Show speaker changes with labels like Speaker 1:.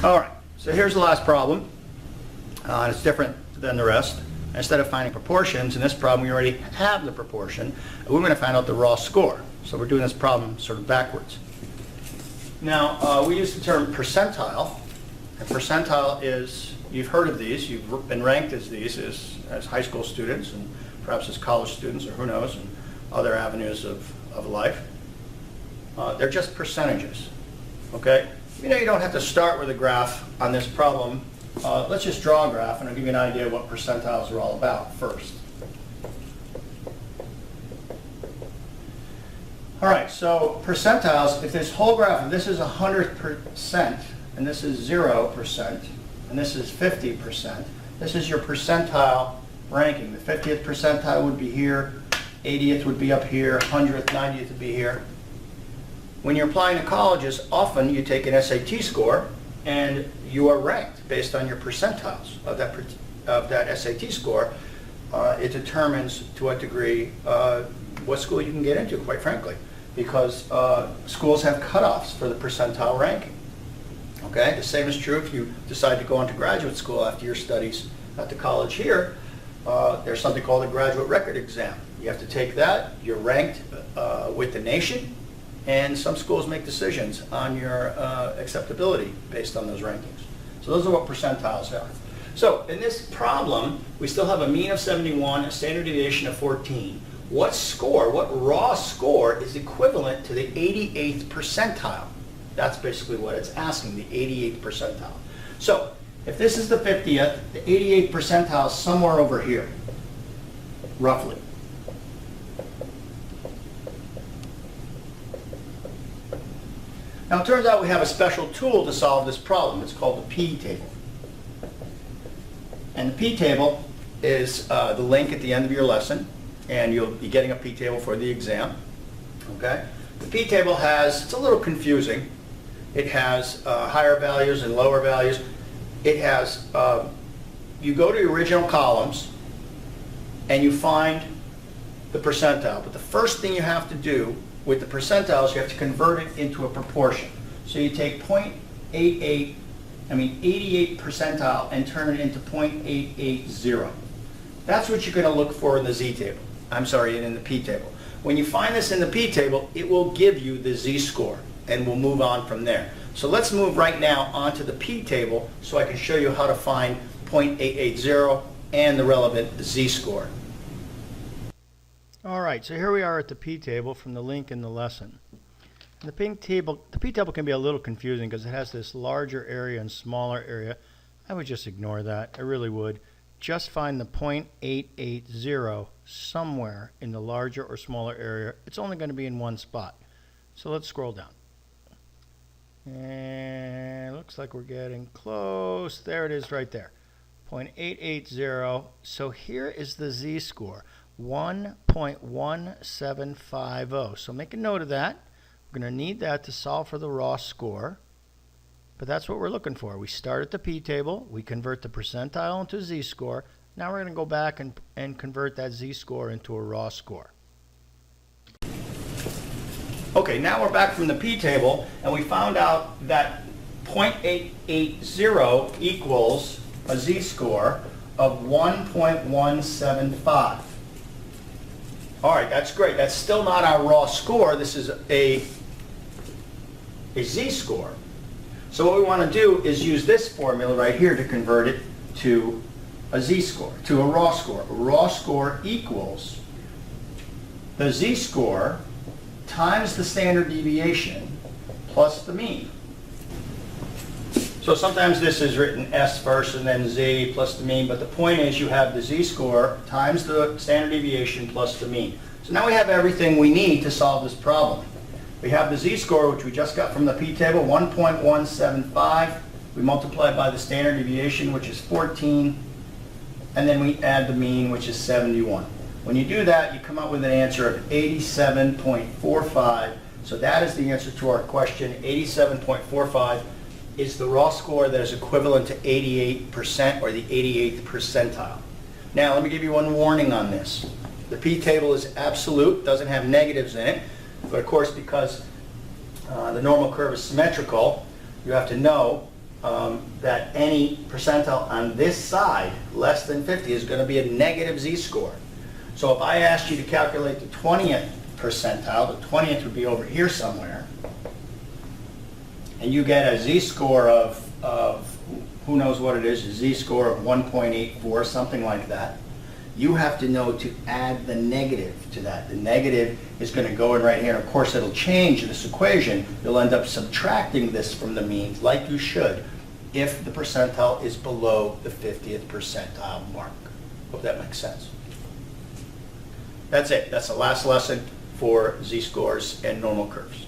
Speaker 1: All right, so here's the last problem. And it's different than the rest. Instead of finding proportions, in this problem we already have the proportion, and we're going to find out the raw score. So we're doing this problem sort of backwards. Now, we use the term percentile, and percentile is, you've heard of these, you've been ranked as these as high school students, and perhaps as college students, or who knows, and other avenues of life. They're just percentages, okay? You know, you don't have to start with a graph on this problem. Let's just draw a graph, and I'll give you an idea of what percentiles are all about first. All right, so percentiles, if this whole graph, if this is 100%, and this is 0%, and this is 50%, this is your percentile ranking. The 50th percentile would be here, 80th would be up here, 100th, 90th would be here. When you're applying to colleges, often you take an SAT score and you are ranked based on your percentiles of that SAT score. It determines to what degree what school you can get into, quite frankly, because schools have cutoffs for the percentile ranking. Okay, the same is true if you decide to go on to graduate school after your studies at the college here. There's something called a graduate record exam. You have to take that. You're ranked with the nation. And some schools make decisions on your acceptability based on those rankings. So those are what percentiles are. So in this problem, we still have a mean of 71, a standard deviation of 14. What score, what raw score is equivalent to the 88th percentile? That's basically what it's asking, the 88th percentile. So if this is the 50th, the 88th percentile is somewhere over here, roughly. Now it turns out we have a special tool to solve this problem. It's called the p-table. And the p-table is the link at the end of your lesson, and you'll be getting a p-table for the exam. Okay? The p-table has, it's a little confusing. It has higher values and lower values. It has, you go to the original columns and you find the percentile. But the first thing you have to do with the percentiles, you have to convert it into a proportion. So you take 88 percentile and turn it into 0.880. That's what you're going to look for in the z-table. I'm sorry, in the p-table. When you find this in the p-table, it will give you the z-score, and we'll move on from there. So let's move right now onto the p-table so I can show you how to find 0.880 and the relevant z-score. All right, so here we are at the p-table from the link in the lesson. The p-table can be a little confusing because it has this larger area and smaller area. I would just ignore that. I really would. Just find the 0.880 somewhere in the larger or smaller area. It's only going to be in one spot. So let's scroll down. And it looks like we're getting close. There it is right there. 0.880. So here is the z-score. 1.1750. So make a note of that. We're going to need that to solve for the raw score. But that's what we're looking for. We start at the p-table. We convert the percentile into z-score. Now we're going to go back and convert that z-score into a raw score. Okay, now we're back from the p-table, and we found out that 0.880 equals a z-score of 1.175. All right, that's great. That's still not our raw score. This is a z-score. So what we want to do is use this formula right here to convert it to a z-score, to a raw score. A raw score equals the z-score times the standard deviation plus the mean. So sometimes this is written S first and then Z plus the mean, but the point is you have the z-score times the standard deviation plus the mean. So now we have everything we need to solve this problem. We have the z-score, which we just got from the p-table, 1.175. We multiply by the standard deviation, which is 14, and then we add the mean, which is 71. When you do that, you come up with an answer of 87.45. So that is the answer to our question. 87.45 is the raw score that is equivalent to 88% or the 88th percentile. Now, let me give you one warning on this. The p-table is absolute, doesn't have negatives in it, but of course, because the normal curve is symmetrical, you have to know that any percentile on this side, less than 50, is going to be a negative z-score. So if I asked you to calculate the 20th percentile, the 20th would be over here somewhere, and you get a z-score of who knows what it is, a z-score of 1.84, something like that. You have to know to add the negative to that. The negative is going to go in right here. And of course, it'll change this equation. You'll end up subtracting this from the mean, like you should, if the percentile is below the 50th percentile mark. Hope that makes sense. That's it. That's the last lesson for z-scores and normal curves.